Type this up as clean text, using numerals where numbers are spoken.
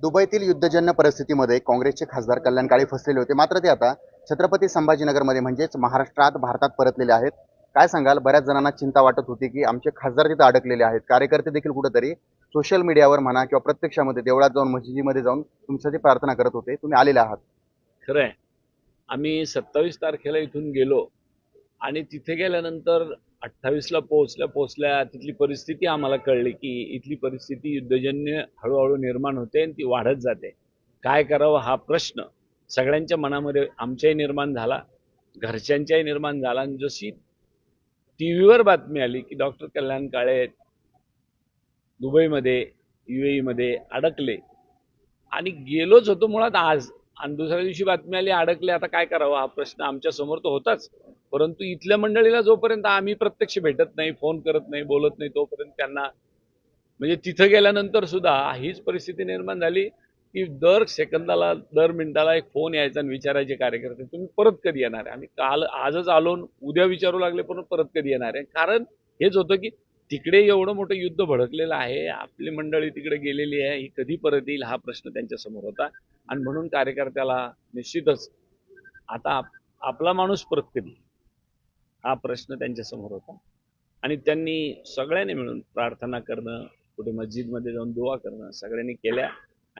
दुबईतील युद्धजन्य परिस्थितीमध्ये काँग्रेसचे खासदार कल्याण काळे फसलेले होते. मात्र ते आता छत्रपती संभाजीनगरमध्ये म्हणजेच महाराष्ट्रात भारतात परतलेले आहेत. काय सांगाल? बऱ्याच जणांना चिंता वाटत होती की आमचे खासदार तिथे अडकलेले आहेत. कार्यकर्ते देखील कुठेतरी सोशल मीडियावर म्हणा किंवा प्रत्यक्षामध्ये देवळात जाऊन मशिदीमध्ये जाऊन तुमच्यासाठी प्रार्थना करत होते. तुम्ही आलेले आहात. खरं आहे. आम्ही 27 तारखेला इथून गेलो आणि तिथे गेल्यानंतर 28ला पोहोचल्या तिथली परिस्थिती आम्हाला कळली की इथली परिस्थिती युद्धजन्य हळूहळू निर्माण होते आणि ती वाढत जाते. काय करावं हा प्रश्न सगळ्यांच्या मनामध्ये आमच्याही निर्माण झाला, घरच्यांच्याही निर्माण झाला. आणि जशी टीव्हीवर बातमी आली की डॉक्टर कल्याण काळे दुबईमध्ये UAE मध्ये अडकले आणि गेलोच होतो मुळात आज, आणि दुसऱ्या दिवशी बातमी आली अडकले. आता काय करावं हा प्रश्न आमच्या समोर तर होताच, परंतु इथल्या मंडळीला जोपर्यंत आम्ही प्रत्यक्ष भेटत नाही, फोन करत नाही, बोलत नाही, तोपर्यंत त्यांना म्हणजे तिथं गेल्यानंतर सुद्धा हीच परिस्थिती निर्माण झाली की दर सेकंदाला दर मिनिटाला एक फोन यायचा आणि विचारायचे कार्यकर्ते तुम्ही परत कधी येणार आहे. आम्ही काल आजच आलो, उद्या विचारू लागले पण परत कधी येणार आहे. कारण हेच होतं की तिकडे एवढं मोठं युद्ध भडकलेलं आहे, आपली मंडळी तिकडे गेलेली आहे, ही कधी परत येईल हा प्रश्न त्यांच्या समोर होता. आणि म्हणून कार्यकर्त्याला निश्चितच आता आपला माणूस परत कधी हा प्रश्न त्यांच्या समोर होता. आणि त्यांनी सगळ्यांनी मिळून प्रार्थना करणं, कुठे मस्जिदमध्ये जाऊन दुआ करणं सगळ्यांनी केल्या.